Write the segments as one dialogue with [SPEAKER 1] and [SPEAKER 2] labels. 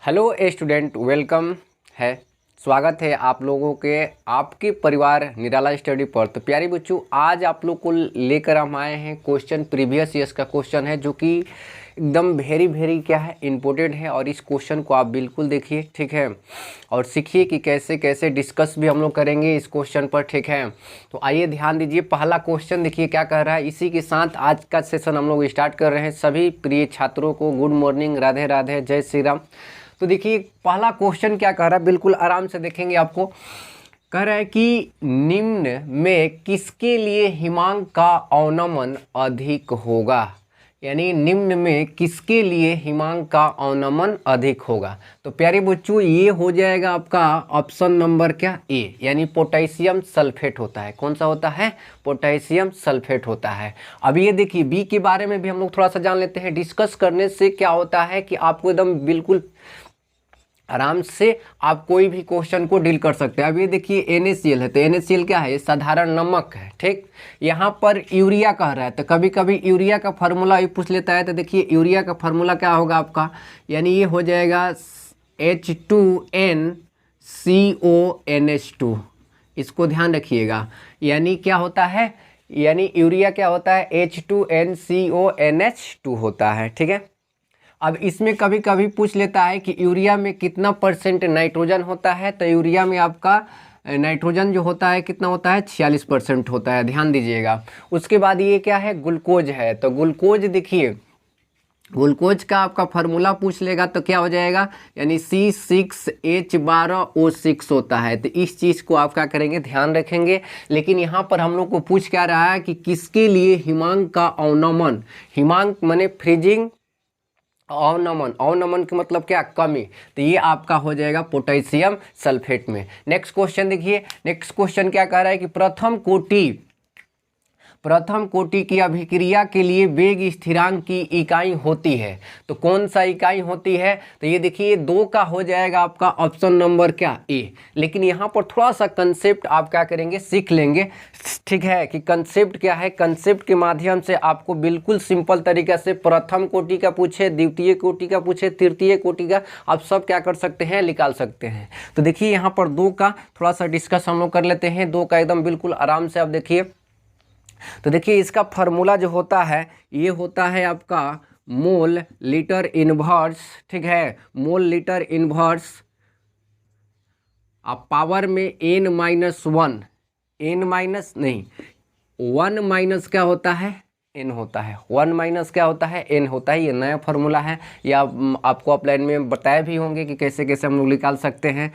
[SPEAKER 1] Hello student, welcome है। स्वागत है आप लोगों के आपके परिवार निराला स्टडी पर। तो प्यारे बच्चों, आज आप लोग को लेकर हम आए हैं क्वेश्चन, प्रीवियस ईयर्स का क्वेश्चन है जो कि एकदम वेरी क्या है, इम्पोर्टेंट है। और इस क्वेश्चन को आप बिल्कुल देखिए, ठीक है, और सीखिए कि कैसे कैसे डिस्कस भी हम लोग करेंगे इस क्वेश्चन पर, ठीक है। तो आइए ध्यान दीजिए, पहला क्वेश्चन देखिए क्या कह रहा है। इसी के साथ आज का सेशन हम लोग स्टार्ट कर रहे हैं। सभी प्रिय छात्रों को गुड मॉर्निंग, राधे राधे, जय श्री राम। तो देखिए पहला क्वेश्चन क्या कह रहा है, बिल्कुल आराम से देखेंगे। आपको कह रहा है कि निम्न में किसके लिए हिमांक का अवनमन अधिक होगा, यानी निम्न में किसके लिए हिमांक का अवनमन अधिक होगा। तो प्यारे बच्चों, ये हो जाएगा आपका ऑप्शन नंबर क्या, ए, यानी पोटेशियम सल्फेट होता है। कौन सा होता है? पोटेशियम सल्फेट होता है। अब ये देखिए बी के बारे में भी हम लोग थोड़ा सा जान लेते हैं। डिस्कस करने से क्या होता है कि आपको एकदम बिल्कुल आराम से आप कोई भी क्वेश्चन को डील कर सकते हैं। अब ये देखिए NaCl है, तो NaCl क्या है? ये साधारण नमक है, ठीक। यहाँ पर यूरिया कह रहा है, तो कभी कभी यूरिया का फार्मूला भी पूछ लेता है। तो देखिए यूरिया का फार्मूला क्या होगा आपका, यानी ये हो जाएगा H2NCONH2। इसको ध्यान रखिएगा, यानी क्या होता है, यानी यूरिया क्या होता है? H2NCONH2 होता है, ठीक है। अब इसमें कभी कभी पूछ लेता है कि यूरिया में कितना % नाइट्रोजन होता है। तो यूरिया में आपका नाइट्रोजन जो होता है कितना होता है? 46% होता है, ध्यान दीजिएगा। उसके बाद ये क्या है? ग्लूकोज है। तो ग्लूकोज देखिए, ग्लूकोज का आपका फार्मूला पूछ लेगा तो क्या हो जाएगा, यानी C6H12O6 होता है। तो इस चीज़ को आप क्या करेंगे, ध्यान रखेंगे। लेकिन यहाँ पर हम लोग को पूछ क्या रहा है कि किसके लिए हिमांक का अवनमन, हिमांक माने फ्रीजिंग, अवनमन, अवनमन का मतलब क्या? कमी। तो ये आपका हो जाएगा पोटेशियम सल्फेट में। नेक्स्ट क्वेश्चन देखिए, नेक्स्ट क्वेश्चन क्या कह रहा है कि प्रथम कोटि की अभिक्रिया के लिए वेग स्थिरांक की इकाई होती है। तो कौन सा इकाई होती है? तो ये देखिए 2 का हो जाएगा आपका ऑप्शन नंबर क्या, ए। लेकिन यहाँ पर थोड़ा सा कंसेप्ट आप क्या करेंगे, सीख लेंगे, ठीक है, कि कंसेप्ट क्या है। कंसेप्ट के माध्यम से आपको बिल्कुल सिंपल तरीके से प्रथम कोटि का पूछे, द्वितीय कोटि का पूछे, तृतीय कोटि का, आप सब क्या कर सकते हैं, निकाल सकते हैं। तो देखिए यहाँ पर 2 का थोड़ा सा डिस्कस हम लोग कर लेते हैं। 2 का एकदम बिल्कुल आराम से आप देखिए। तो देखिए इसका फार्मूला जो होता है, ये होता है आपका मोल लीटर इनवर्स, ठीक है, मोल लीटर इनवर्स आप पावर में n-1, वन माइनस क्या होता है, n होता है। 1 माइनस क्या होता है, n होता है। ये नया फार्मूला है, या आपको अपलाइन में बताए भी होंगे कि कैसे कैसे हम लोग निकाल सकते हैं।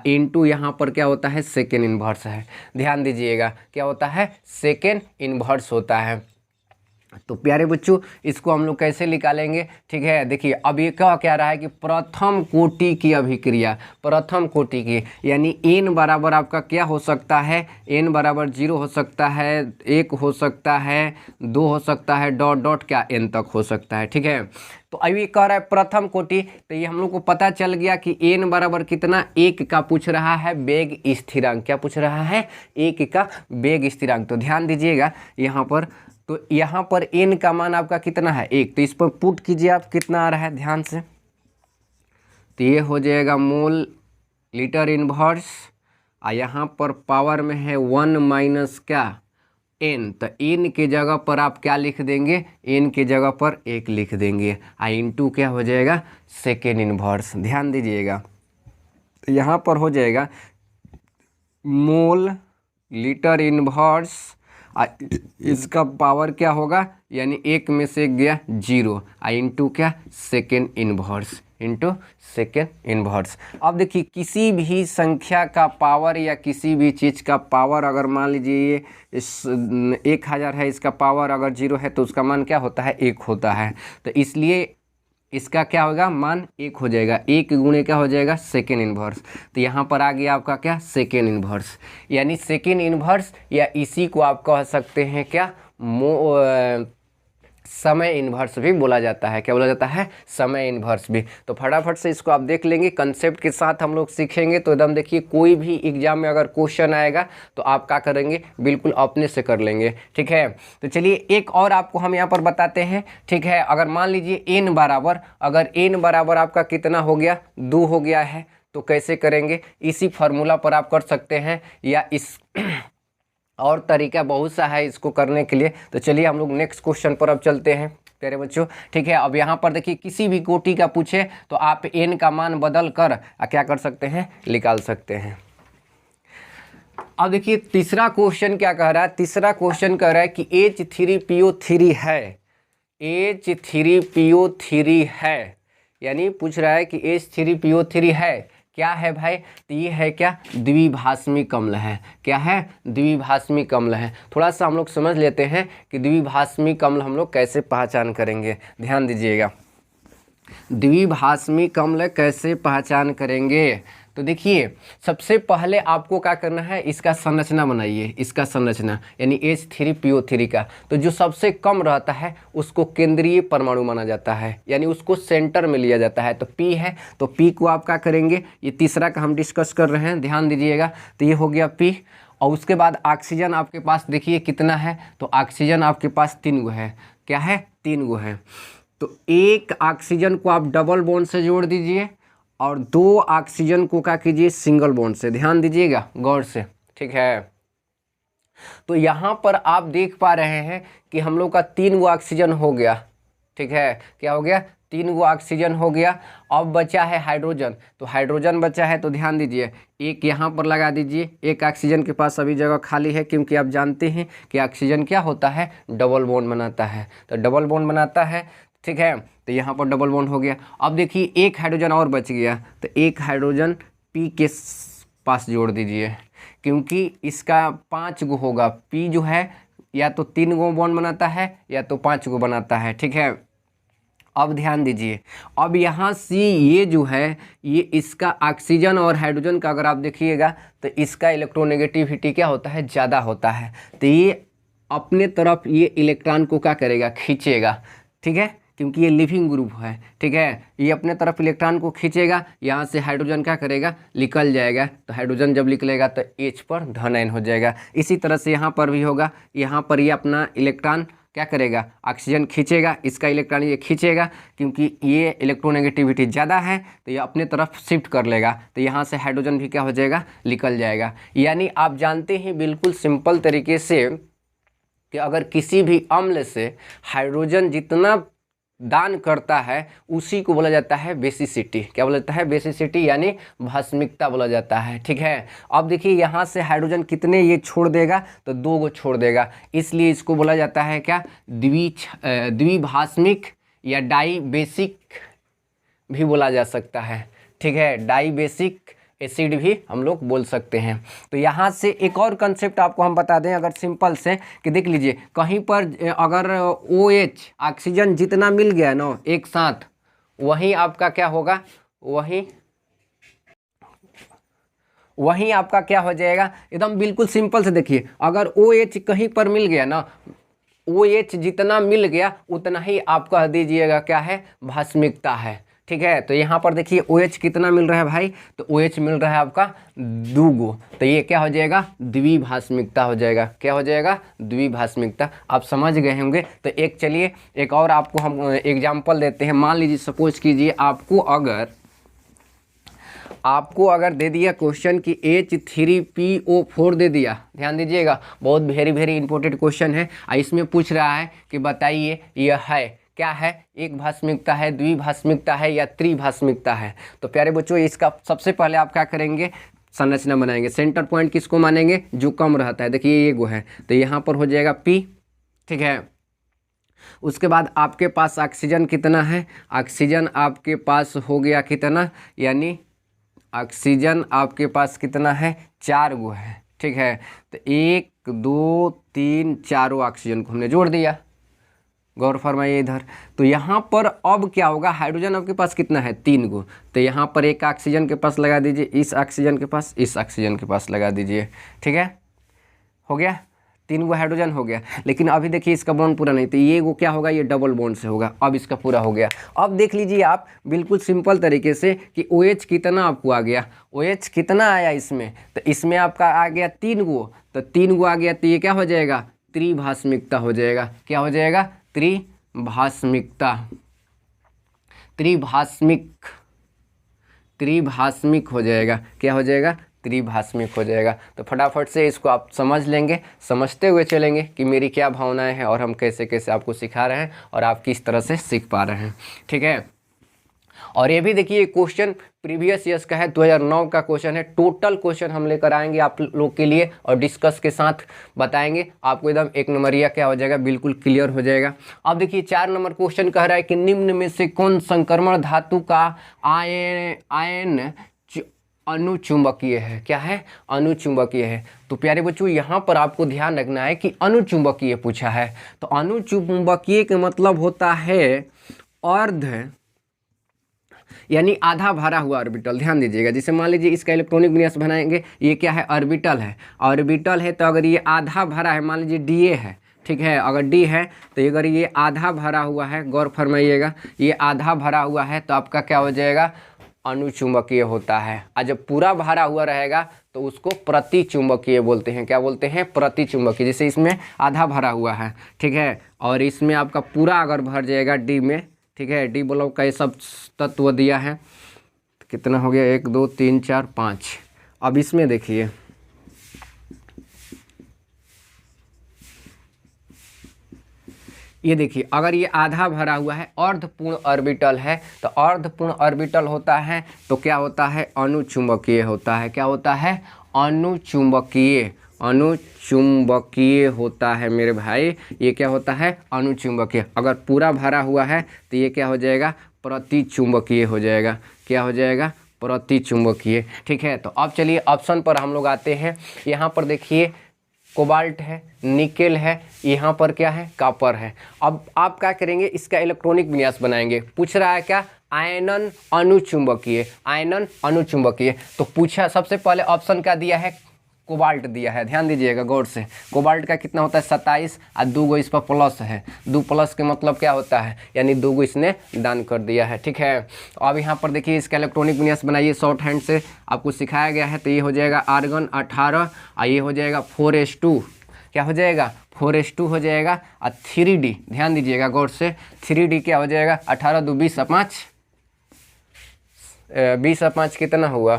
[SPEAKER 1] इनटू यहाँ पर क्या होता है, सेकेंड इन्वर्स है। ध्यान दीजिएगा क्या होता है, सेकेंड इन्वर्स होता है। तो प्यारे बच्चों, इसको हम लोग कैसे निकालेंगे, ठीक है। देखिए अब ये क्या रहा है कि प्रथम कोटि की अभिक्रिया, प्रथम कोटि की, यानी n बराबर आपका क्या हो सकता है, n बराबर 0 हो सकता है, 1 हो सकता है, 2 हो सकता है, डॉट डॉट क्या n तक हो सकता है, ठीक है। तो अब ये कह रहा है प्रथम कोटि, तो ये हम लोग को पता चल गया कि n बराबर कितना, 1 का पूछ रहा है वेग स्थिरांक। क्या पूछ रहा है? 1 का वेग स्थिरांक। तो ध्यान दीजिएगा यहाँ पर, तो यहाँ पर n का मान आपका कितना है, 1। तो इस पर पुट कीजिए आप, कितना आ रहा है ध्यान से। तो ये हो जाएगा मोल लीटर इनवर्स, और यहाँ पर पावर में है 1 माइनस क्या, n। तो n के जगह पर आप क्या लिख देंगे, n के जगह पर 1 लिख देंगे, और इनटू क्या हो जाएगा, सेकेंड इनवर्स। ध्यान दीजिएगा, तो यहाँ पर हो जाएगा मोल लीटर इनवर्स, इसका पावर क्या होगा, यानी 1 में से गया 0, इनटू क्या, second inverse, into second inverse. अब देखिए किसी भी संख्या का पावर या किसी भी चीज़ का पावर, अगर मान लीजिए ये 1000 है, इसका पावर अगर 0 है तो उसका मान क्या होता है, 1 होता है। तो इसलिए इसका क्या होगा, मान 1 हो जाएगा। 1 गुणे क्या हो जाएगा, सेकेंड इनवर्स। तो यहाँ पर आ गया आपका क्या, सेकेंड इनवर्स, यानी सेकेंड इनवर्स, या इसी को आप कह सकते हैं क्या, समय इन्वर्स भी बोला जाता है। क्या बोला जाता है? समय इन्वर्स भी। तो फटाफट से इसको आप देख लेंगे, कंसेप्ट के साथ हम लोग सीखेंगे तो एकदम देखिए कोई भी एग्जाम में अगर क्वेश्चन आएगा तो आप क्या करेंगे, बिल्कुल अपने से कर लेंगे। ठीक है, तो चलिए एक और आपको हम यहाँ पर बताते हैं। ठीक है, अगर मान लीजिए n बराबर, अगर n बराबर आपका कितना हो गया, 2 हो गया है, तो कैसे करेंगे, इसी फार्मूला पर आप कर सकते हैं, या इस और तरीका बहुत सा है इसको करने के लिए। तो चलिए हम लोग नेक्स्ट क्वेश्चन पर अब चलते हैं प्यारे बच्चों। ठीक है, अब यहाँ पर देखिए किसी भी कोटि का पूछे तो आप n का मान बदल कर क्या कर सकते हैं, निकाल सकते हैं। अब देखिए तीसरा क्वेश्चन क्या कह रहा है, तीसरा क्वेश्चन कह रहा है कि H3PO3 है, H3PO3 है, यानी पूछ रहा है कि H3PO3 है, क्या है भाई, तो ये है क्या, द्विभाषमिक अम्ल है। क्या है, द्विभाषमिक अम्ल है। थोड़ा सा हम लोग समझ लेते हैं कि द्विभाषमिक अम्ल हम लोग कैसे पहचान करेंगे, ध्यान दीजिएगा। द्विभाषमिक अम्ल कैसे पहचान करेंगे, तो देखिए सबसे पहले आपको क्या करना है, इसका संरचना बनाइए, इसका संरचना यानी H3PO3 का। तो जो सबसे कम रहता है उसको केंद्रीय परमाणु माना जाता है, यानी उसको सेंटर में लिया जाता है। तो P है, तो P को आप क्या करेंगे, ये तीसरा का हम डिस्कस कर रहे हैं, ध्यान दीजिएगा। तो ये हो गया P, और उसके बाद ऑक्सीजन आपके पास देखिए कितना है, तो ऑक्सीजन आपके पास 3 गो है। क्या है, 3 गो है। तो एक ऑक्सीजन को आप डबल बॉन्ड से जोड़ दीजिए और 2 ऑक्सीजन को क्या कीजिए, सिंगल बॉन्ड से। ध्यान दीजिएगा गौर से। ठीक है, तो यहाँ पर आप देख पा रहे हैं कि हम लोग का 3 गो ऑक्सीजन हो गया। ठीक है, क्या हो गया, 3 गो ऑक्सीजन हो गया। अब बचा है हाइड्रोजन, तो हाइड्रोजन बचा है, तो ध्यान दीजिए एक यहाँ पर लगा दीजिए। एक ऑक्सीजन के पास अभी जगह खाली है, क्योंकि आप जानते हैं कि ऑक्सीजन क्या होता है, डबल बॉन्ड बनाता है, तो डबल बॉन्ड बनाता है। ठीक है, तो यहाँ पर डबल बॉन्ड हो गया। अब देखिए एक हाइड्रोजन और बच गया, तो एक हाइड्रोजन P के पास जोड़ दीजिए, क्योंकि इसका 5 गो होगा। P जो है या तो 3 गो बॉन्ड बनाता है या तो 5 गो बनाता है। ठीक है, अब ध्यान दीजिए, अब यहाँ से ये जो है, ये इसका ऑक्सीजन और हाइड्रोजन का अगर आप देखिएगा तो इसका इलेक्ट्रोनेगेटिविटी क्या होता है, ज़्यादा होता है। तो ये अपने तरफ ये इलेक्ट्रॉन को क्या करेगा, खींचेगा। ठीक है, क्योंकि ये लिविंग ग्रुप है। ठीक है, ये अपने तरफ इलेक्ट्रॉन को खींचेगा, यहाँ से हाइड्रोजन क्या करेगा, निकल जाएगा। तो हाइड्रोजन जब निकलेगा तो H पर धन आयन हो जाएगा। इसी तरह से यहाँ पर भी होगा, यहाँ पर ये अपना इलेक्ट्रॉन क्या करेगा, ऑक्सीजन खींचेगा, इसका इलेक्ट्रॉन ये खींचेगा, क्योंकि ये इलेक्ट्रोनेगेटिविटी ज़्यादा है तो ये अपने तरफ शिफ्ट कर लेगा। तो यहाँ से हाइड्रोजन भी क्या हो जाएगा, निकल जाएगा। यानी आप जानते हैं बिल्कुल सिंपल तरीके से कि अगर किसी भी अम्ल से हाइड्रोजन जितना दान करता है उसी को बोला जाता है बेसिसिटी। क्या बोला जाता है, बेसिसिटी, यानी भस्मिकता बोला जाता है। ठीक है, अब देखिए यहाँ से हाइड्रोजन कितने ये छोड़ देगा, तो 2 गो छोड़ देगा, इसलिए इसको बोला जाता है क्या, द्विभाषमिक या डाई बेसिक भी बोला जा सकता है। ठीक है, डाई बेसिक एसिड भी हम लोग बोल सकते हैं। तो यहाँ से एक और कंसेप्ट आपको हम बता दें अगर सिंपल से, कि देख लीजिए कहीं पर अगर OH ऑक्सीजन जितना मिल गया ना एक साथ, वहीं आपका क्या होगा, वहीं आपका क्या हो जाएगा, एकदम बिल्कुल सिंपल से देखिए, अगर OH कहीं पर मिल गया ना, OH जितना मिल गया उतना ही आप कह दीजिएगा क्या है, भस्मिकता है। ठीक है, तो यहाँ पर देखिए OH कितना मिल रहा है भाई, तो OH मिल रहा है आपका 2 गो, तो ये क्या हो जाएगा, द्विभाषमिकता हो जाएगा। क्या हो जाएगा, द्विभाषमिकता। आप समझ गए होंगे। तो एक चलिए एक और आपको हम एग्जाम्पल देते हैं। मान लीजिए सपोज कीजिए आपको अगर दे दिया क्वेश्चन कि H3PO4 दे दिया, ध्यान दीजिएगा बहुत वेरी इंपॉर्टेंट क्वेश्चन है। इसमें पूछ रहा है कि बताइए यह है क्या है, एक भाषमिकता है, द्विभाषमिकता है या त्रिभाषमिकता है। तो प्यारे बच्चों इसका सबसे पहले आप क्या करेंगे, संरचना बनाएंगे। सेंटर पॉइंट किसको मानेंगे, जो कम रहता है। देखिए ये गो है, तो यहाँ पर हो जाएगा P। ठीक है, उसके बाद आपके पास ऑक्सीजन कितना है, ऑक्सीजन आपके पास हो गया कितना, यानी ऑक्सीजन आपके पास कितना है, 4 गो है। ठीक है, तो 1 2 3 4 ऑक्सीजन को हमने जोड़ दिया। गौर फरमाइए इधर। तो यहाँ पर अब क्या होगा, हाइड्रोजन आपके पास कितना है, 3 गो, तो यहाँ पर एक ऑक्सीजन के पास लगा दीजिए, इस ऑक्सीजन के पास, इस ऑक्सीजन के पास लगा दीजिए। ठीक है, हो गया। 3 गो हाइड्रोजन हो गया। लेकिन अभी देखिए इसका बॉन्ड पूरा नहीं, तो ये वो क्या होगा, ये डबल बॉन्ड से होगा। अब इसका पूरा हो गया। अब देख लीजिए आप बिल्कुल सिंपल तरीके से कि OH कितना आपको आ गया, OH कितना आया इसमें, तो इसमें आपका आ गया 3 गो, तो 3 गो आ गया, तो ये क्या हो जाएगा, त्रिभाषमिकता हो जाएगा। क्या हो जाएगा, त्रिभाषमिकता, त्रिभाषमिक हो जाएगा। क्या हो जाएगा, त्रिभाषमिक हो जाएगा। तो फटाफट से इसको आप समझ लेंगे, समझते हुए चलेंगे कि मेरी क्या भावनाएं हैं और हम कैसे कैसे आपको सिखा रहे हैं और आप किस तरह से सीख पा रहे हैं। ठीक है। और ये भी देखिए क्वेश्चन प्रीवियस ईयर्स का है, 2009 का क्वेश्चन है। टोटल क्वेश्चन हम लेकर आएंगे आप लोग के लिए और डिस्कस के साथ बताएंगे आपको, एकदम 1 नंबरिया क्या हो जाएगा, बिल्कुल क्लियर हो जाएगा। अब देखिए 4 नंबर क्वेश्चन कह रहा है कि निम्न में से कौन संक्रमण धातु का आयन अनुचुंबकीय है। क्या है, अनुचुंबकीय है। तो प्यारे बच्चों यहाँ पर आपको ध्यान रखना है कि अनुचुंबकीय पूछा है, तो अनुचुंबकीय का मतलब होता है अर्ध यानी आधा भरा हुआ ऑर्बिटल। ध्यान दीजिएगा, जैसे मान लीजिए इसका इलेक्ट्रॉनिक विन्यास बनाएंगे, ये क्या है, ऑर्बिटल है। ऑर्बिटल है तो अगर ये आधा भरा है, मान लीजिए DA है, ठीक है, अगर D है तो अगर ये आधा भरा हुआ है, गौर फरमाइएगा, ये आधा भरा हुआ है तो आपका क्या हो जाएगा, अनुचुंबकीय होता है। और जब पूरा भरा हुआ रहेगा तो उसको प्रतिचुंबकीय बोलते हैं। क्या बोलते हैं, प्रतिचुंबकीय। जैसे इसमें आधा भरा हुआ है, ठीक है, और इसमें आपका पूरा अगर भर जाएगा D में, ठीक है, D ब्लॉक का ये सब तत्व दिया है, तो कितना हो गया, 1 2 3 4 5। अब इसमें देखिए ये देखिए, अगर ये आधा भरा हुआ है, अर्धपूर्ण ऑर्बिटल है, तो अर्धपूर्ण ऑर्बिटल होता है तो क्या होता है, अनुचुंबकीय होता है। क्या होता है, अनुचुंबकीय, अनुचुंबकीय होता है मेरे भाई। ये क्या होता है, अनुचुंबकीय। अगर पूरा भरा हुआ है तो ये क्या हो जाएगा, प्रतिचुंबकीय हो जाएगा। क्या हो जाएगा, प्रतिचुंबकीय। ठीक है। तो अब चलिए ऑप्शन पर हम लोग आते हैं। यहाँ पर देखिए कोबाल्ट है, निकेल है, यहाँ पर क्या है, कॉपर है। अब आप क्या करेंगे, इसका इलेक्ट्रॉनिक विन्यास बनाएंगे। पूछ रहा है क्या, आयनन अनुचुंबकीय, आयनन अनुचुंबकीय। तो पूछा सबसे पहले ऑप्शन क्या दिया है, कोबाल्ट दिया है। ध्यान दीजिएगा गौर से, कोबाल्ट का कितना होता है 27 और 2 गो इस पर प्लस है। 2 प्लस के मतलब क्या होता है, यानी 2 गो इसने दान कर दिया है। ठीक है। अब यहाँ पर देखिए इसका इलेक्ट्रॉनिक विन्यास बनाइए, शॉर्ट हैंड से आपको सिखाया गया है। तो ये हो जाएगा आर्गन 18 और ये हो जाएगा 4s2। क्या हो जाएगा, 4s2 हो जाएगा। और 3d, ध्यान दीजिएगा गौर से, 3d क्या हो जाएगा, 18 2 20 और 5, 20 और 5 कितना हुआ,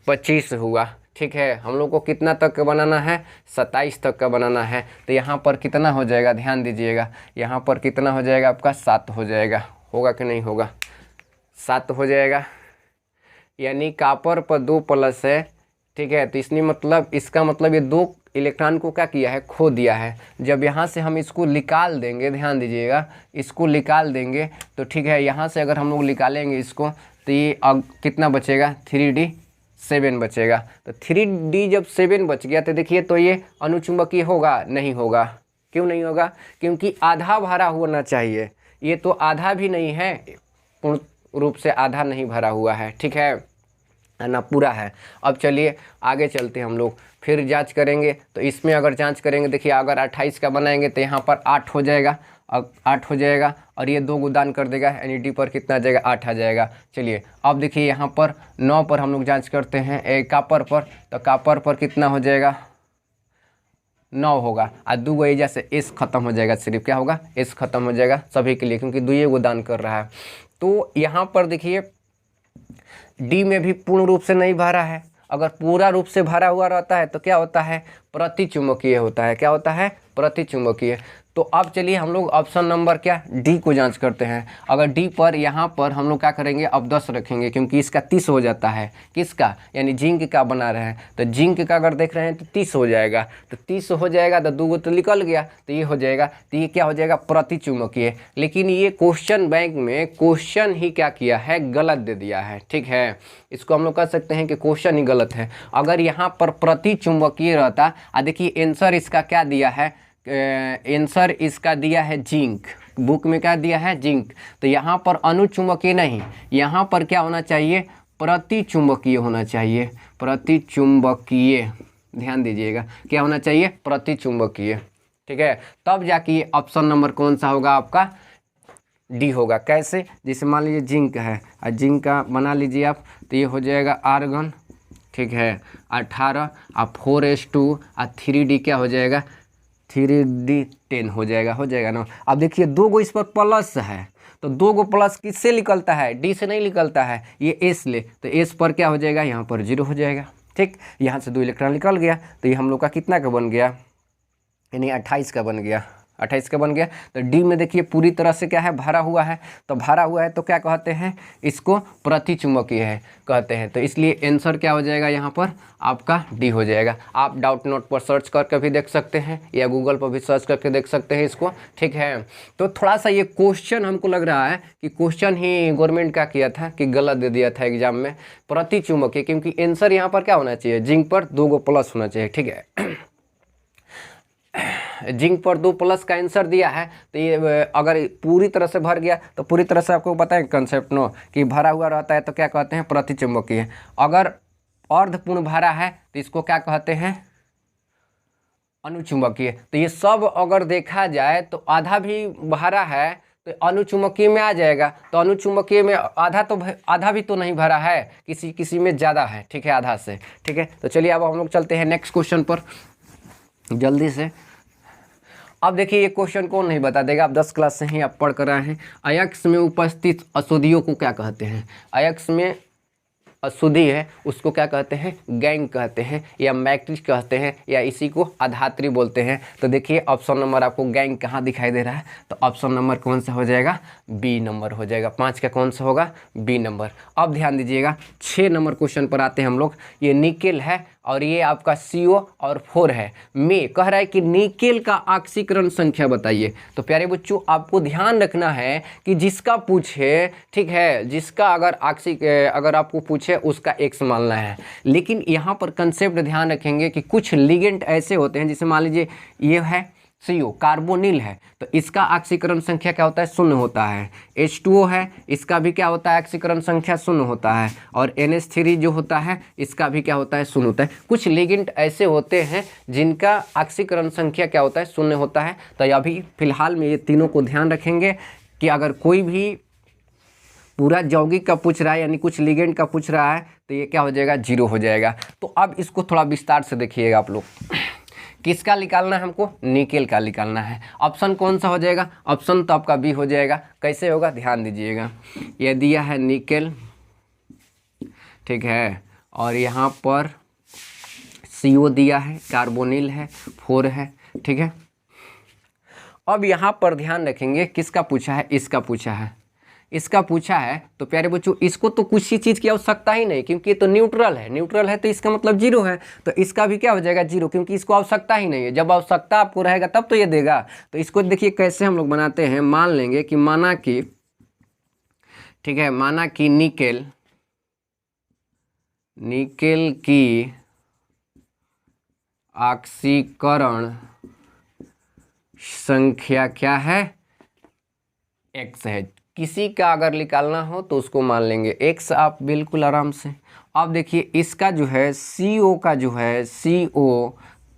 [SPEAKER 1] 25 हुआ। ठीक है। हम लोग को कितना तक का बनाना है, 27 तक का बनाना है। तो यहाँ पर कितना हो जाएगा, ध्यान दीजिएगा, यहाँ पर कितना हो जाएगा आपका, 7 हो जाएगा। होगा कि नहीं होगा, 7 हो जाएगा। यानी कॉपर पर 2 प्लस है। ठीक है। तो इसने मतलब, इसका मतलब ये 2 इलेक्ट्रॉन को क्या किया है, खो दिया है। जब यहाँ से हम इसको निकाल देंगे, ध्यान दीजिएगा, इसको निकाल देंगे तो ठीक है, यहाँ से अगर हम लोग निकालेंगे इसको तो ये अब कितना बचेगा, 3d 7 बचेगा। तो 3d जब 7 बच गया तो देखिए, तो ये अनुचुंबकीय होगा, नहीं होगा। क्यों नहीं होगा, क्योंकि आधा भरा होना चाहिए। ये तो आधा भी नहीं है, पूर्ण रूप से आधा नहीं भरा हुआ है। ठीक है ना, पूरा है। अब चलिए आगे चलते हैं, हम लोग फिर जांच करेंगे। तो इसमें अगर जांच करेंगे, देखिए अगर 28 का बनाएंगे तो यहाँ पर 8 हो जाएगा, अब 8 हो जाएगा और ये 2 गुदान कर देगा, यानी डी पर कितना आ जाएगा, 8 आ जाएगा। चलिए अब देखिए यहाँ पर 9 पर हम लोग जांच करते हैं, कॉपर पर। तो कॉपर पर कितना हो जाएगा, 9 होगा। और 2 गो एजा से एस खत्म हो जाएगा, सिर्फ क्या होगा, एस खत्म हो जाएगा सभी के लिए, क्योंकि 2 गुदान कर रहा है। तो यहाँ पर देखिए डी में भी पूर्ण रूप से नहीं भरा है। अगर पूरा रूप से भरा हुआ रहता है तो क्या होता है, प्रतिचुंबकीय होता है। क्या होता है, प्रतिचुंबकीय। तो अब चलिए हम लोग ऑप्शन नंबर क्या, डी को जांच करते हैं। अगर डी पर यहाँ पर हम लोग क्या करेंगे, अब 10 रखेंगे, क्योंकि इसका 30 हो जाता है। किसका, यानी जिंक का बना रहे हैं, तो जिंक का अगर देख रहे हैं तो 30 हो जाएगा। तो 30 हो जाएगा तो 2 गो तो निकल गया, तो ये हो जाएगा। तो ये क्या हो जाएगा, प्रतिचुंबकीय। लेकिन ये क्वेश्चन बैंक में क्वेश्चन ही क्या किया है, गलत दे दिया है। ठीक है, इसको हम लोग कह सकते हैं कि क्वेश्चन ही गलत है। अगर यहाँ पर प्रतिचुंबकीय रहता, देखिए आंसर इसका क्या दिया है, आंसर इसका दिया है जिंक, बुक में क्या दिया है, जिंक। तो यहाँ पर अनुचुंबकीय नहीं, यहाँ पर क्या होना चाहिए, प्रतिचुंबकीय होना चाहिए, प्रतिचुंबकीय। ध्यान दीजिएगा, क्या होना चाहिए, प्रतिचुंबकीय। ठीक है, तब जाके ये ऑप्शन नंबर कौन सा होगा आपका, डी होगा। कैसे, जैसे मान लीजिए जिंक है और जिंक का बना लीजिए आप, तो ये हो जाएगा आर्गन, ठीक है 18 और 4s2 और 3d क्या हो जाएगा, 3d 10 हो जाएगा ना। अब देखिए 2 गो इस पर प्लस है, तो 2 गो प्लस किससे निकलता है, डी से नहीं निकलता है, ये एस ले, तो एस पर क्या हो जाएगा, यहाँ पर 0 हो जाएगा। ठीक, यहाँ से 2 इलेक्ट्रॉन निकल गया, तो ये हम लोग का कितना का बन गया, यानी 28 का बन गया, 28 का बन गया। तो डी में देखिए पूरी तरह से क्या है, भरा हुआ है, तो भरा हुआ है तो क्या कहते हैं, इसको प्रतिचुंबकीय है कहते हैं। तो इसलिए आंसर क्या हो जाएगा यहाँ पर आपका डी हो जाएगा। आप डाउट नोट पर सर्च करके भी देख सकते हैं या गूगल पर भी सर्च करके देख सकते हैं इसको। ठीक है, तो थोड़ा सा ये क्वेश्चन हमको लग रहा है कि क्वेश्चन ही गवर्नमेंट का किया था कि गलत दे दिया था एग्जाम में, प्रतिचुंबकीय, क्योंकि आंसर यहाँ पर क्या होना चाहिए, जिंक पर 2 गो प्लस होना चाहिए। ठीक है, जिंक पर 2 प्लस का आंसर दिया है, तो ये अगर पूरी तरह से भर गया तो पूरी तरह से आपको पता है कंसेप्ट नो कि भरा हुआ रहता है तो क्या कहते हैं, प्रतिचुंबकीय। अगर अर्धपूर्ण भरा है तो इसको क्या कहते हैं, अनुचुंबकीय। तो ये सब अगर देखा जाए तो आधा भी भरा है तो अनुचुंबकीय में आ जाएगा, तो अनुचुंबकीय में आधा भी तो नहीं भरा है, किसी में ज़्यादा है। ठीक है, आधा से। ठीक है, तो चलिए अब हम लोग चलते हैं नेक्स्ट क्वेश्चन पर जल्दी से। अब देखिए ये क्वेश्चन कौन नहीं बता देगा, आप 10 क्लास से ही आप पढ़ कर रहे हैं। अयस्क में उपस्थित अशुद्धियों को क्या कहते हैं, अयस्क में अशुद्धि है उसको क्या कहते हैं, गैंग कहते हैं या मैट्रिक्स कहते हैं या इसी को अधात्री बोलते हैं। तो देखिए ऑप्शन नंबर आपको गैंग कहाँ दिखाई दे रहा है, तो ऑप्शन नंबर कौन सा हो जाएगा, बी नंबर हो जाएगा। 5 का कौन सा होगा, बी नंबर। अब ध्यान दीजिएगा 6 नंबर क्वेश्चन पर आते हैं हम लोग। ये निकेल है और ये आपका CO और 4 है। में कह रहा है कि निकेल का ऑक्सीकरण संख्या बताइए। तो प्यारे बच्चों आपको ध्यान रखना है कि जिसका पूछे, ठीक है, जिसका अगर आपको पूछे उसका एक्स मानना है। लेकिन यहाँ पर कंसेप्ट ध्यान रखेंगे कि कुछ लिगेंड ऐसे होते हैं, जैसे मान लीजिए ये है CO कार्बोनिल है, तो इसका ऑक्सीकरण संख्या क्या होता है, 0 होता है। H2O है, इसका भी क्या होता है, ऑक्सीकरण संख्या 0 होता है। और NH3 जो होता है इसका भी क्या होता है, 0 होता है। कुछ लिगेंड ऐसे होते हैं जिनका ऑक्सीकरण संख्या क्या होता है, 0 होता है। तो अभी फिलहाल में ये तीनों को ध्यान रखेंगे कि अगर कोई भी पूरा यौगिक का पूछ रहा है यानी कुछ लिगेंड का पूछ रहा है तो ये क्या हो जाएगा, 0 हो जाएगा। तो अब इसको थोड़ा विस्तार से देखिएगा आप लोग। किसका निकालना है हमको, निकेल का निकालना है। ऑप्शन कौन सा हो जाएगा, ऑप्शन तो आपका बी हो जाएगा। कैसे होगा, ध्यान दीजिएगा। ये दिया है निकेल, ठीक है, और यहाँ पर CO दिया है, कार्बोनिल है, 4 है। ठीक है, अब यहाँ पर ध्यान रखेंगे किसका पूछा है, इसका पूछा है, इसका पूछा है। तो प्यारे बच्चों इसको तो कुछ ही चीज़ की आवश्यकता ही नहीं, क्योंकि ये तो न्यूट्रल है, न्यूट्रल है तो इसका मतलब 0 है। तो इसका भी क्या हो जाएगा, 0, क्योंकि इसको आवश्यकता ही नहीं है। जब आवश्यकता आपको रहेगा तब तो ये देगा। तो इसको देखिए कैसे हम लोग बनाते हैं। मान लेंगे कि माना कि, ठीक है, माना कि निकेल की ऑक्सीकरण संख्या क्या है, x है। किसी का अगर निकालना हो तो उसको मान लेंगे x, आप बिल्कुल आराम से। अब देखिए इसका जो है CO का जो है, CO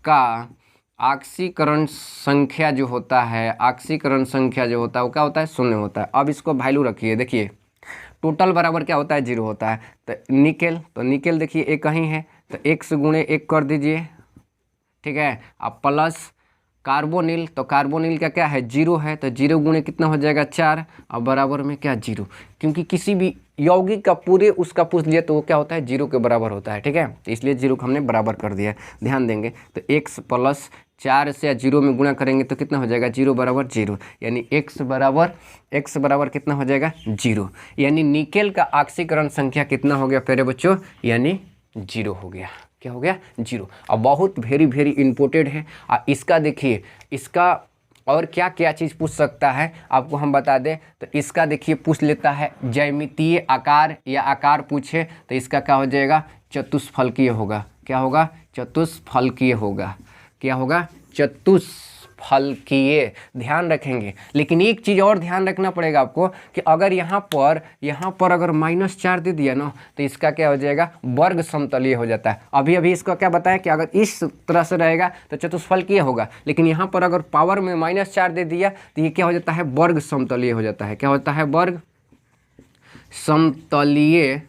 [SPEAKER 1] का ऑक्सीकरण संख्या जो होता है, ऑक्सीकरण संख्या जो होता है वो क्या होता है, 0 होता है। अब इसको वैल्यू रखिए, देखिए टोटल बराबर क्या होता है, 0 होता है। तो निकेल देखिए एक कहीं है तो x गुणे 1 कर दीजिए, ठीक है। अब प्लस कार्बोनिल, तो कार्बोनिल का क्या है, 0 है, तो 0 गुणे कितना हो जाएगा, 4, और बराबर में क्या, 0। क्योंकि किसी भी यौगिक का पूरे उसका पूछ लिया तो वो क्या होता है, 0 के बराबर होता है। ठीक है, तो इसलिए 0 को हमने बराबर कर दिया। ध्यान देंगे तो x प्लस 4 से 0 में गुणा करेंगे तो कितना हो जाएगा, 0 बराबर 0, यानी x बराबर कितना हो जाएगा, 0। यानी निकेल का ऑक्सीकरण संख्या कितना हो गया प्यारे बच्चों, यानी 0 हो गया। क्या हो गया, 0। अब बहुत वेरी इम्पोर्टेंट है। इसका देखिए, इसका और क्या क्या चीज़ पूछ सकता है आपको हम बता दें। तो इसका देखिए पूछ लेता है ज्यामितीय आकार या आकार पूछे तो इसका क्या हो जाएगा, चतुष्फलकीय होगा। क्या होगा, चतुष्फलकीय होगा। क्या होगा, चतुष्फलकीय चतुष्फलकीय, ध्यान रखेंगे। लेकिन एक चीज़ और ध्यान रखना पड़ेगा आपको कि अगर यहाँ पर अगर -4 दे दिया ना तो इसका क्या हो जाएगा, वर्ग समतलीय हो जाता है। अभी अभी इसका क्या बताया कि अगर इस तरह से रहेगा तो चतुष्फलकीय होगा, लेकिन यहाँ पर अगर पावर में -4 दे दिया तो ये क्या हो जाता है, वर्ग समतलीय हो जाता है। क्या होता है, वर्ग समतलीय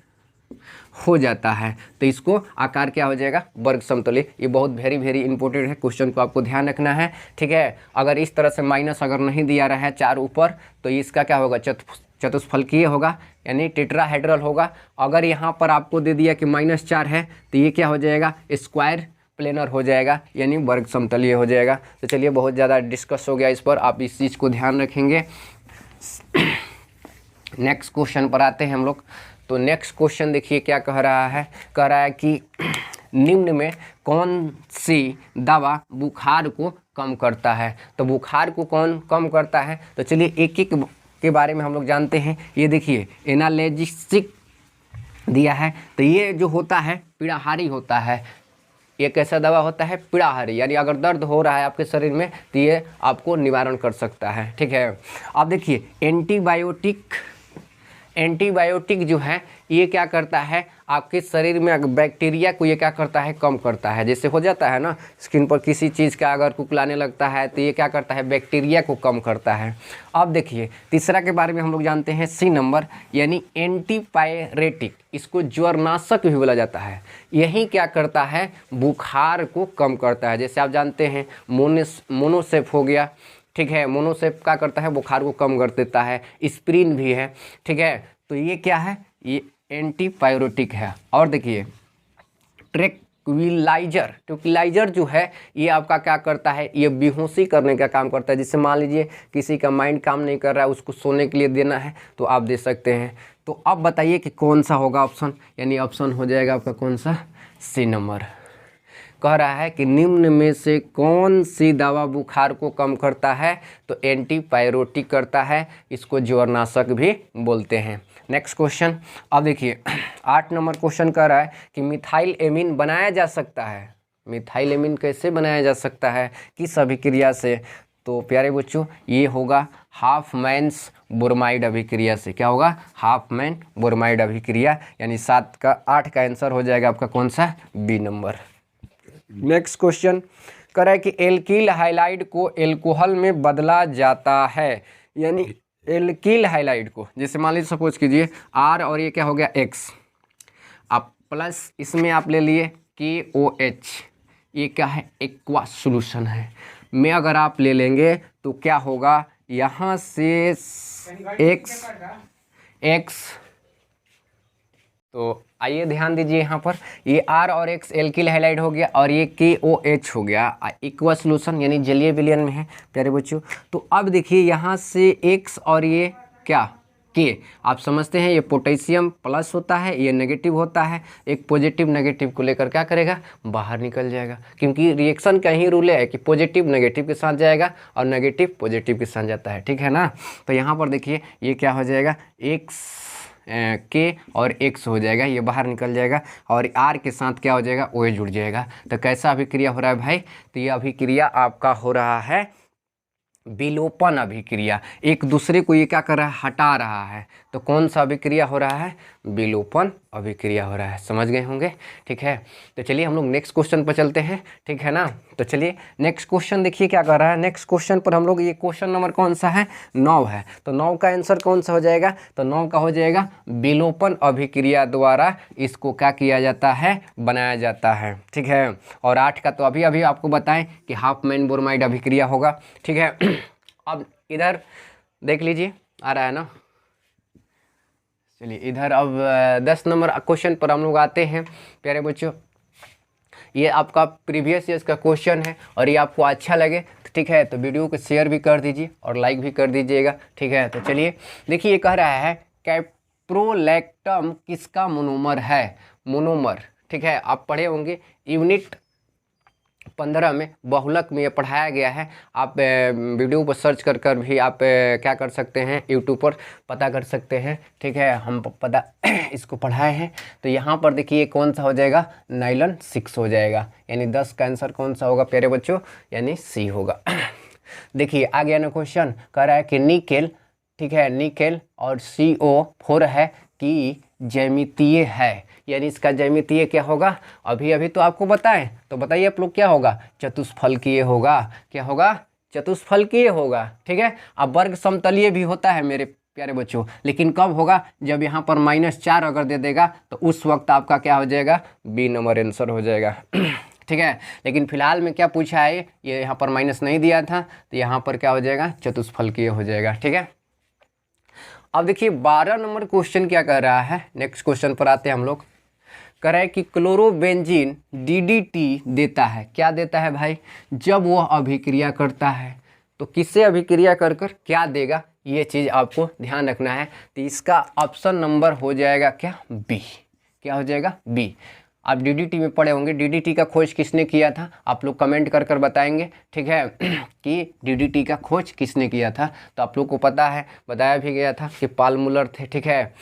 [SPEAKER 1] हो जाता है। तो इसको आकार क्या हो जाएगा, वर्ग समतलीय। ये बहुत वेरी इंपॉर्टेंट है, क्वेश्चन को आपको ध्यान रखना है, ठीक है। अगर इस तरह से माइनस अगर नहीं दिया रहा है 4 ऊपर तो इसका क्या होगा, चतुष्फलकीय होगा, यानी टेट्राहेड्रल होगा। अगर यहाँ पर आपको दे दिया कि -4 है तो ये क्या हो जाएगा, स्क्वायर प्लेनर हो जाएगा, यानी वर्ग समतलीय हो जाएगा। तो चलिए, बहुत ज़्यादा डिस्कस हो गया इस पर, आप इस चीज़ को ध्यान रखेंगे। नेक्स्ट क्वेश्चन पर आते हैं हम लोग। तो नेक्स्ट क्वेश्चन देखिए क्या कह रहा है, कह रहा है कि निम्न में कौन सी दवा बुखार को कम करता है। तो बुखार को कौन कम करता है, तो चलिए एक एक के बारे में हम लोग जानते हैं। ये देखिए एनाल्जेसिक दिया है, तो ये जो होता है पीड़ाहारी होता है। ये कैसा दवा होता है, पीड़ाहारी, यानी अगर दर्द हो रहा है आपके शरीर में तो ये आपको निवारण कर सकता है, ठीक है। अब देखिए एंटीबायोटिक जो है ये क्या करता है, आपके शरीर में बैक्टीरिया को ये क्या करता है, कम करता है। जैसे हो जाता है ना स्किन पर किसी चीज़ का अगर कुकलाने लगता है तो ये क्या करता है, बैक्टीरिया को कम करता है। अब देखिए तीसरा के बारे में हम लोग जानते हैं, C नंबर, यानी एंटीपायरेटिक, इसको ज्वरनाशक भी बोला जाता है। यही क्या करता है, बुखार को कम करता है। जैसे आप जानते हैं मोनोसेफ हो गया, ठीक है। मोनोसेफ क्या करता है, बुखार को कम कर देता है। एस्पिरिन भी है, ठीक है। तो ये क्या है, ये एंटीपायरेटिक है। और देखिए ट्रैंक्विलाइजर जो है ये आपका क्या करता है, ये बेहोशी करने का काम करता है। जिससे मान लीजिए किसी का माइंड काम नहीं कर रहा है, उसको सोने के लिए देना है तो आप दे सकते हैं। तो अब बताइए कि कौन सा होगा ऑप्शन, यानी ऑप्शन हो जाएगा आपका कौन सा, C नंबर। कह रहा है कि निम्न में से कौन सी दवा बुखार को कम करता है, तो एंटीपायरेटिक करता है, इसको ज्वरनाशक भी बोलते हैं। नेक्स्ट क्वेश्चन, अब देखिए 8 नंबर क्वेश्चन कह रहा है कि मिथाइल एमीन बनाया जा सकता है। मिथाइल एमीन कैसे बनाया जा सकता है, किस अभिक्रिया से, तो प्यारे बच्चों ये होगा हाफमैन्स ब्रोमाइड अभिक्रिया से। क्या होगा, हाफमैन ब्रोमाइड अभिक्रिया, यानी 8 का आंसर हो जाएगा आपका कौन सा, B नंबर। नेक्स्ट क्वेश्चन कह रहा है कि एल्किल हाइलाइड को एल्कोहल में बदला जाता है, यानी एल्किल हाइलाइड को, जैसे मान लीजिए सपोज कीजिए R और ये क्या हो गया X, आप प्लस इसमें आप ले लिए KOH, ये क्या है, एक्वा सॉल्यूशन है में अगर आप ले लेंगे तो क्या होगा, यहाँ से X तो आइए ध्यान दीजिए, यहाँ पर ये R और X एल्किल हाइलाइड हो गया और ये KOH हो गया, एक्वा सॉल्यूशन यानी जलीय विलयन में है प्यारे बच्चों। तो अब देखिए यहाँ से X और ये क्या K, आप समझते हैं ये पोटेशियम प्लस होता है, ये नेगेटिव होता है, एक पॉजिटिव नेगेटिव को लेकर क्या करेगा, बाहर निकल जाएगा। क्योंकि रिएक्शन का ही रूल है कि पॉजिटिव नेगेटिव के साथ जाएगा और नेगेटिव पॉजिटिव के साथ जाता है, ठीक है ना। तो यहाँ पर देखिए ये क्या हो जाएगा, K और X हो जाएगा, ये बाहर निकल जाएगा और R के साथ क्या हो जाएगा, OH जुड़ जाएगा। तो कैसा अभिक्रिया हो रहा है भाई, तो ये अभिक्रिया आपका हो रहा है विलोपन अभिक्रिया, एक दूसरे को ये क्या कर रहा है, हटा रहा है। तो कौन सा अभिक्रिया हो रहा है, विलोपन अभिक्रिया हो रहा है, समझ गए होंगे, ठीक है। तो चलिए हम लोग नेक्स्ट क्वेश्चन पर चलते हैं, ठीक है ना। तो चलिए नेक्स्ट क्वेश्चन देखिए क्या कर रहा है। नेक्स्ट क्वेश्चन पर हम लोग, ये क्वेश्चन नंबर कौन सा है, 9 है। तो 9 का आंसर कौन सा हो जाएगा, तो 9 का हो जाएगा विलोपन अभिक्रिया द्वारा इसको क्या किया जाता है, बनाया जाता है, ठीक है। और 8 का तो अभी अभी आपको बताएं कि हाफमैन ब्रोमाइड अभिक्रिया होगा, ठीक है। अब इधर देख लीजिए आ रहा है ना, चलिए इधर अब 10 नंबर क्वेश्चन पर हम लोग आते हैं प्यारे बच्चों। ये आपका प्रीवियस ईयर्स का क्वेश्चन है और ये आपको अच्छा लगे तो ठीक है, तो वीडियो को शेयर भी कर दीजिए और लाइक भी कर दीजिएगा, ठीक है। तो चलिए देखिए, ये कह रहा है कैप्रोलैक्टम किसका मोनोमर है, मोनोमर, ठीक है। आप पढ़े होंगे यूनिट 15 में बहुलक में ये पढ़ाया गया है। आप वीडियो पर सर्च कर कर भी आप क्या कर सकते हैं, यूट्यूब पर पता कर सकते हैं, ठीक है। हम पता इसको पढ़ाए हैं। तो यहाँ पर देखिए कौन सा हो जाएगा, नाइलन 6 हो जाएगा, यानी 10 का आंसर कौन सा होगा प्यारे बच्चों, यानी C होगा। देखिए आ गया ना क्वेश्चन, कह रहा है कि निकेल, ठीक है, निकेल और CO4 है कि ज्यामितीय है, यानी इसका ज्यामितीय क्या होगा, अभी अभी तो आपको बताएं, तो बताइए आप लोग क्या होगा, चतुष्फलकीय होगा। क्या होगा, चतुष्फलकीय होगा। ठीक है, अब वर्ग समतलीय भी होता है मेरे प्यारे बच्चों, लेकिन कब होगा, जब यहाँ पर -4 अगर दे देगा तो उस वक्त आपका क्या हो जाएगा, बी नंबर आंसर हो जाएगा। ठीक है, लेकिन फिलहाल में क्या पूछा है, ये यहाँ पर माइनस नहीं दिया था, तो यहाँ पर क्या हो जाएगा, चतुष्फलकीय हो जाएगा। ठीक है, अब देखिए 12 नंबर क्वेश्चन क्या कह रहा है, नेक्स्ट क्वेश्चन पर आते हैं हम लोग। कह रहा है कि क्लोरोबेंजीन DDT देता है, क्या देता है भाई, जब वह अभिक्रिया करता है तो किससे अभिक्रिया कर कर क्या देगा, ये चीज़ आपको ध्यान रखना है। तो इसका ऑप्शन नंबर हो जाएगा क्या, बी। क्या हो जाएगा, बी। आप DDT में पढ़े होंगे, DDT का खोज किसने किया था, आप लोग कमेंट कर कर बताएंगे। ठीक है कि DDT का खोज किसने किया था, तो आप लोग को पता है, बताया भी गया था कि पाल मुलर थे। ठीक है,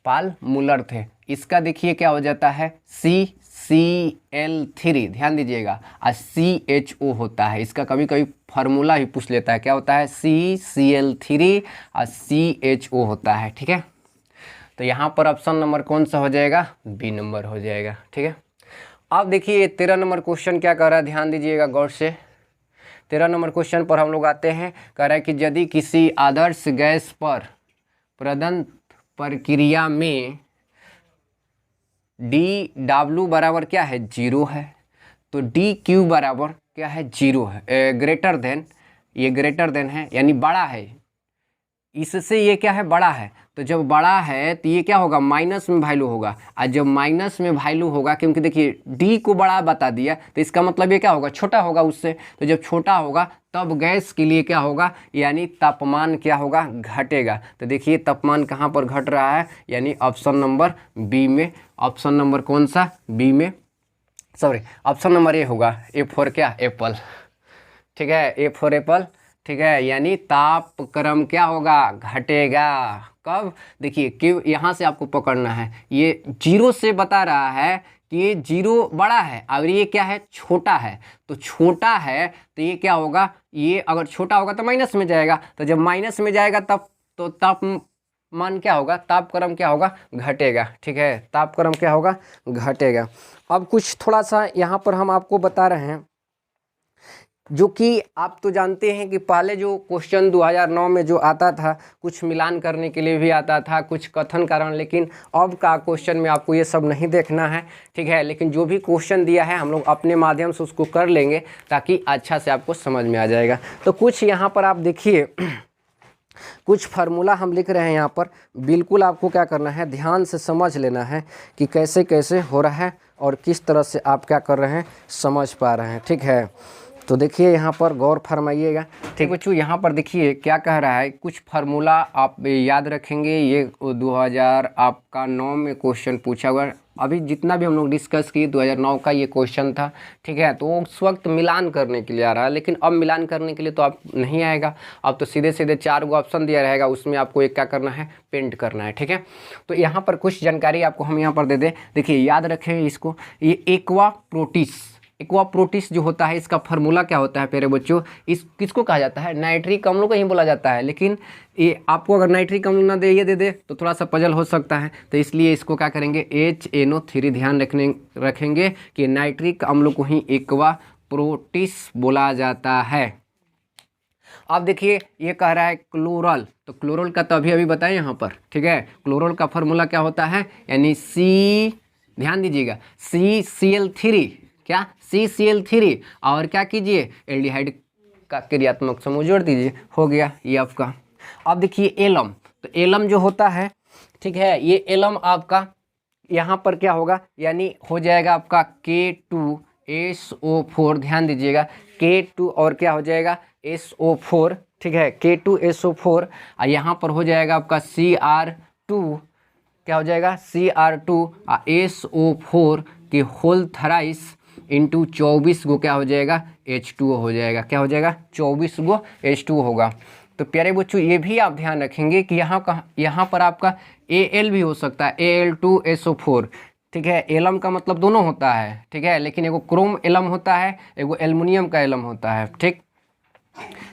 [SPEAKER 1] पाल मुलर थे। इसका देखिए क्या हो जाता है, CCl3, ध्यान दीजिएगा, और CHO होता है, इसका कभी कभी फार्मूला ही पूछ लेता है, क्या होता है, CCl3 और CHO होता है। ठीक है, तो यहाँ पर ऑप्शन नंबर कौन सा हो जाएगा, बी नंबर हो जाएगा। ठीक है, अब देखिए 13 नंबर क्वेश्चन क्या कर रहा है, ध्यान दीजिएगा गौर से। 13 नंबर क्वेश्चन पर हम लोग आते हैं। कह रहा है कि यदि किसी आदर्श गैस पर प्रदत्त प्रक्रिया में dW बराबर क्या है, 0 है, तो dQ बराबर क्या है, 0 है, ग्रेटर देन, ये ग्रेटर देन है यानी बड़ा है, इससे ये क्या है, बड़ा है। तो जब बड़ा है तो ये क्या होगा, माइनस में वैल्यू होगा, और जब माइनस में वैल्यू होगा, क्योंकि देखिए डी को बड़ा बता दिया, तो इसका मतलब ये क्या होगा, छोटा होगा उससे। तो जब छोटा होगा तब गैस के लिए क्या होगा, यानी तापमान क्या होगा, घटेगा। तो देखिए तापमान कहाँ पर घट रहा है, यानी ऑप्शन नंबर बी में। ऑप्शन नंबर कौन सा, बी में, सॉरी ऑप्शन नंबर ए होगा, ए फॉर क्या, एप्पल। ठीक है, ए फॉर एप्पल। ठीक है, यानी तापक्रम क्या होगा, घटेगा। कब, देखिए क्यों, यहाँ से आपको पकड़ना है, ये 0 से बता रहा है कि ये 0 बड़ा है और ये क्या है, छोटा है। तो छोटा है तो ये क्या होगा, ये अगर छोटा होगा तो माइनस में जाएगा, तो जब माइनस में जाएगा तब तो तापमान क्या होगा, तापक्रम क्या होगा, घटेगा। ठीक है, तापक्रम क्या होगा, घटेगा। अब कुछ थोड़ा सा यहाँ पर हम आपको बता रहे हैं, जो कि आप तो जानते हैं कि पहले जो क्वेश्चन 2009 में जो आता था, कुछ मिलान करने के लिए भी आता था, कुछ कथन कारण, लेकिन अब का क्वेश्चन में आपको ये सब नहीं देखना है। ठीक है, लेकिन जो भी क्वेश्चन दिया है हम लोग अपने माध्यम से उसको कर लेंगे, ताकि अच्छा से आपको समझ में आ जाएगा। तो कुछ यहाँ पर आप देखिए, कुछ फार्मूला हम लिख रहे हैं यहाँ पर, बिल्कुल आपको क्या करना है, ध्यान से समझ लेना है कि कैसे कैसे हो रहा है और किस तरह से आप क्या कर रहे हैं, समझ पा रहे हैं। ठीक है, तो देखिए यहाँ पर गौर फरमाइएगा। ठीक बच्चों, यहाँ पर देखिए क्या कह रहा है, कुछ फार्मूला आप याद रखेंगे, ये 2009 में क्वेश्चन पूछा हुआ। अभी जितना भी हम लोग डिस्कस किए 2009 का ये क्वेश्चन था। ठीक है, तो उस वक्त मिलान करने के लिए आ रहा है, लेकिन अब मिलान करने के लिए तो आप नहीं आएगा, अब तो सीधे सीधे 4 गो ऑप्शन दिया रहेगा, उसमें आपको एक क्या करना है, पेंट करना है। ठीक है, तो यहाँ पर कुछ जानकारी आपको हम यहाँ पर दे दें। देखिए याद रखें इसको, ये एक्वा प्रोटिस जो होता है, इसका फार्मूला क्या होता है प्यारे बच्चों, इस किसको कहा जाता है, नाइट्रिक अम्लों को ही बोला जाता है। लेकिन ये आपको अगर नाइट्रिक अम्ल ना दे, ये दे दे तो थोड़ा सा पजल हो सकता है, तो इसलिए इसको क्या करेंगे, HNO3 ध्यान रखेंगे कि नाइट्रिक अम्लों को ही एक्वा प्रोटिस बोला जाता है। अब देखिए ये कह रहा है क्लोरल, तो क्लोरल का तो अभी बताएं यहाँ पर। ठीक है, क्लोरल का फार्मूला क्या होता है, यानी ध्यान दीजिएगा, CCl3, क्या, CCl3, और क्या कीजिए, एल्डिहाइड का क्रियात्मक समूह जोड़ दीजिए, हो गया ये आपका। अब देखिए एलम, तो एलम जो होता है, ठीक है, ये एलम आपका यहाँ पर क्या होगा, यानी हो जाएगा आपका K2SO4, ध्यान दीजिएगा, K2 और क्या हो जाएगा, SO4। ठीक है, K2SO4, और यहाँ पर हो जाएगा आपका Cr2, क्या हो जाएगा, Cr2 SO4 के होल थराइस इंटू 24 गो क्या हो जाएगा, H2O हो जाएगा। क्या हो जाएगा, 24 गो H2O होगा। तो प्यारे बच्चों ये भी आप ध्यान रखेंगे कि यहाँ पर आपका Al भी हो सकता है, Al2SO4। ठीक है, एलम का मतलब दोनों होता है। ठीक है, लेकिन एगो क्रोम एलम होता है, एगो एल्युमिनियम का एलम होता है। ठीक,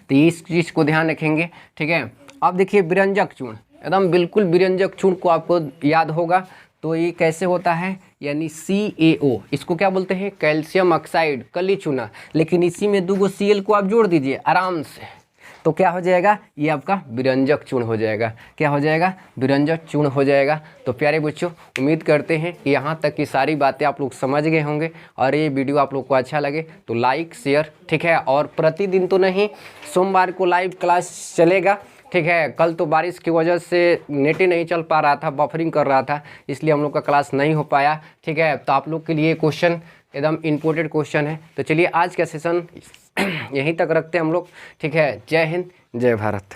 [SPEAKER 1] तो इस चीज़ को ध्यान रखेंगे, ठीक है। अब देखिए विरंजक चूर्ण, एकदम बिल्कुल विरंजक चूर्ण को आपको याद होगा, तो ये कैसे होता है, यानी CaO, इसको क्या बोलते हैं, कैल्शियम ऑक्साइड, कली चूना। लेकिन इसी में 2 Cl को आप जोड़ दीजिए आराम से, तो क्या हो जाएगा, ये आपका विरंजक चूर्ण हो जाएगा। क्या हो जाएगा, विरंजक चूर्ण हो जाएगा। तो प्यारे बच्चों, उम्मीद करते हैं कि यहाँ तक की सारी बातें आप लोग समझ गए होंगे, और ये वीडियो आप लोग को अच्छा लगे तो लाइक शेयर, ठीक है। और प्रतिदिन तो नहीं, सोमवार को लाइव क्लास चलेगा, ठीक है। कल तो बारिश की वजह से नेट ही नहीं चल पा रहा था, बफरिंग कर रहा था, इसलिए हम लोग का क्लास नहीं हो पाया, ठीक है। तो आप लोग के लिए क्वेश्चन एकदम इम्पोर्टेंट क्वेश्चन है। तो चलिए आज का सेशन यहीं तक रखते हैं हम लोग, ठीक है। जय हिंद, जय भारत।